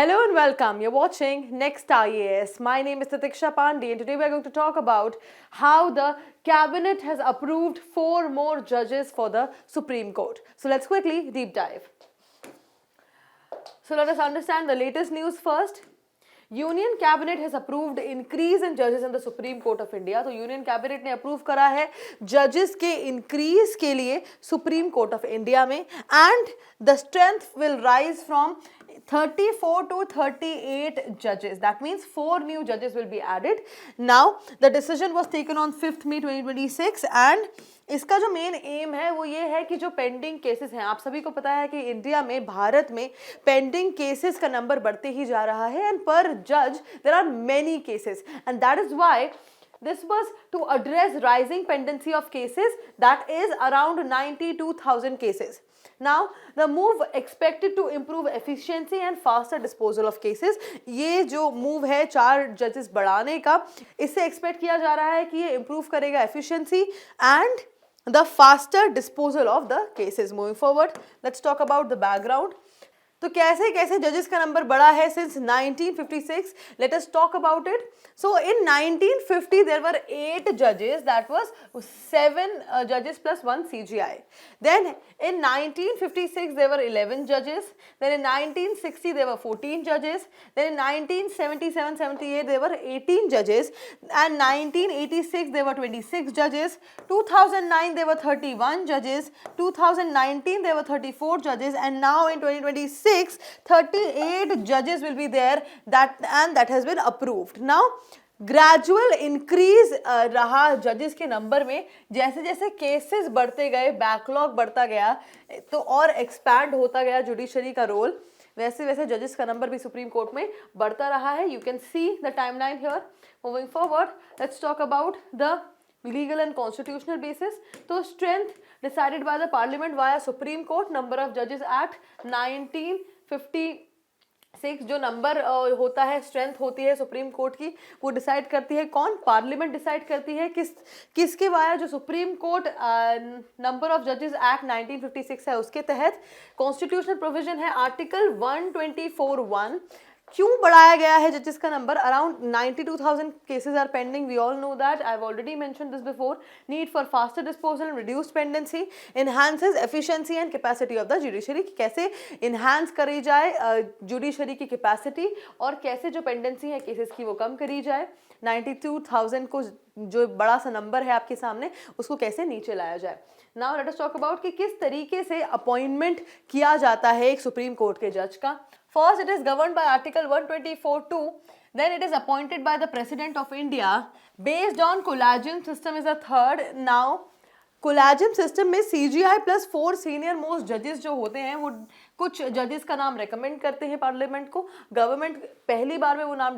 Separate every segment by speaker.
Speaker 1: Hello and welcome. You're watching Next IAS. My name is Tatiksha Pandey and today we're going to talk about how the cabinet has approved 4 more judges for the Supreme Court. So let's quickly deep dive. So let us understand the latest news first. Union cabinet has approved increase in जजेस in the supreme court of India. तो union cabinet ने approve करा है जजेस के increase के लिए supreme court of India में, and the strength will rise from 34 to 38 judges. That means 4 new judges will be added. Now the decision was taken on 5th May 2026 and इसका जो मेन एम है वो ये है कि जो पेंडिंग केसेस हैं, आप सभी को पता है कि इंडिया में, भारत में पेंडिंग केसेस का नंबर बढ़ते ही जा रहा है, एंड पर जज there are many cases, and that is why this was to address rising pendency of cases, that is around 92,000 cases. Now the move expected to improve efficiency and faster disposal of cases. ये जो move है 4 जजेस बढ़ाने का, इससे expect किया जा रहा है कि ये इंप्रूव करेगा efficiency and the faster disposal of the cases. Moving forward, let's talk about the background. तो कैसे कैसे जजेस का नंबर बढ़ा है since 1956. Let us talk about it. So in 1950 there were 8 जजेस, दैट वाज 7 जजेस plus 1 CGI. Then in 1956 there were 11 जजेस. देन इन 1960 देयर वर 14 जजेस. देन इन 1977-78 देयर वर 18 जजेस, एंड 1986 देयर वर 26 जजेस. 2009 देयर वर 31 जजेस. 2019 there were 34 जजेस, and now in 2026 38 judges will be there, that has been approved. Now gradual increase रहा जजेस के number में. जैसे जैसे केसेस बढ़ते गए, बैकलॉग बढ़ता गया, तो और एक्सपैंड होता गया जुडिशरी का रोल, वैसे वैसे जजेस का नंबर भी सुप्रीम कोर्ट में बढ़ता रहा है. You can see the timeline here. Moving forward, let's talk about the legal and constitutional basis. तो strength decided by the parliament via Supreme Court. Number of judges at 1956. जो number होता है, strength होती है सुप्रीम कोर्ट की, वो decide करती है कौन? पार्लियामेंट डिसाइड करती है. किसके वाया? जो सुप्रीम कोर्ट नंबर ऑफ जजेस एक्ट 1956 है उसके तहत. कॉन्स्टिट्यूशनल प्रोविजन है आर्टिकल 124(1). क्यों बढ़ाया गया है जजेस का number? Around 92,000 cases are pending. We all know that. I have already mentioned this before. Need for faster disposal and reduced pendency enhances efficiency and capacity of the judiciary. कैसे enhance करी जाए judiciary की capacity, और कैसे जो pendency है cases की वो कम करी जाए. 92,000 को, जो बड़ा सा नंबर है आपके सामने, उसको कैसे नीचे लाया जाए. Now let us talk about कि किस तरीके से अपॉइंटमेंट किया जाता है एक सुप्रीम कोर्ट के जज का. First, it is governed by Article 124(2). Then it is appointed by the President of India based on collegium system is a third. Now, collegium system में CGI प्लस 4 सीनियर मोस्ट जजेस जो होते हैं, वो कुछ जजेस का नाम रेकमेंड करते हैं पार्लियामेंट को. गवर्नमेंट पहली बार में वो नाम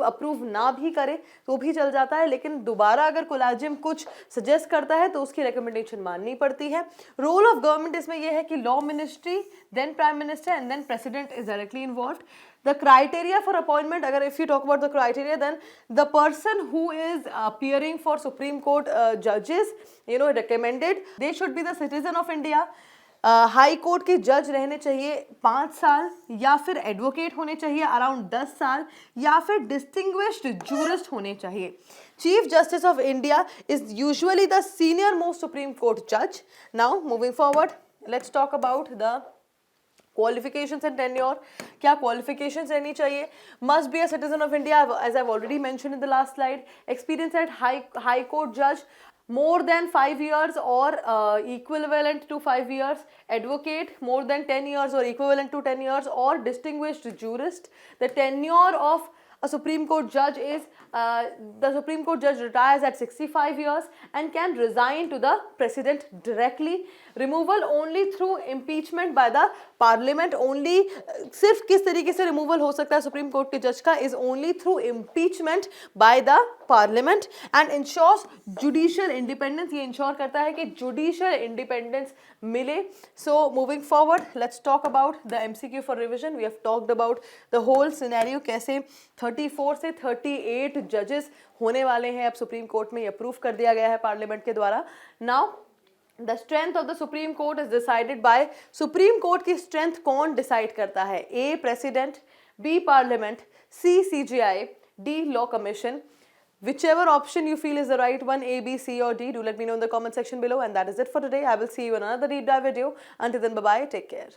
Speaker 1: अप्रूव ना भी करे तो भी चल जाता है, लेकिन दोबारा अगर कोलैजियम कुछ सजेस्ट करता है तो उसकी रिकमेंडेशन माननी पड़ती है. रोल ऑफ गवर्नमेंट इसमें यह है कि law ministry, then prime minister and then president is directly involved. The criteria for appointment, अगर if you talk about the criteria, then the person who is appearing for Supreme Court judges, recommended, they should be the citizen of India. High court के जज रहने चाहिए 5 साल, या फिर advocate होने चाहिए अराउंड 10 साल, या फिर डिस्टिंग्विश्ड जूरिस्ट होने चाहिए. Chief justice of India is usually the senior most supreme court जज. Now moving forward, let's talk about the qualifications and tenure. क्या क्वालिफिकेशंस रहनी चाहिए? Must be a citizen of India, as I have already mentioned in the last slide. Experience at high court जज more than 5 years or equivalent to 5 years. Advocate more than 10 years or equivalent to 10 years, or distinguished jurist. The tenure of a Supreme Court judge is the Supreme Court judge retires at 65 years and can resign to the president directly. Removal only through impeachment by the parliament. Only सिर्फ किस तरीके से removal हो सकता है supreme court के जज का? is only through impeachment by the parliament and ensures judicial independence. ये इंश्योर करता है कि judicial independence मिले. So moving forward, let's talk about the MCQ for revision. We have talked about the whole scenario, कैसे 34 से 38 जजेस होने वाले हैं अब सुप्रीम कोर्ट में. अप्रूव कर दिया गया है पार्लियामेंट के द्वारा. Now the strength of the supreme court is decided by supreme court की स्ट्रेंथ कौन डिसाइड करता है? ए president, B. Parliament, C. CGI, D. Law Commission. Whichever option you feel is the right one, A, B, C or D, do let me know in the comment section below. And that is it for today. I will see you in another deep dive video. Until then, bye-bye. Take care.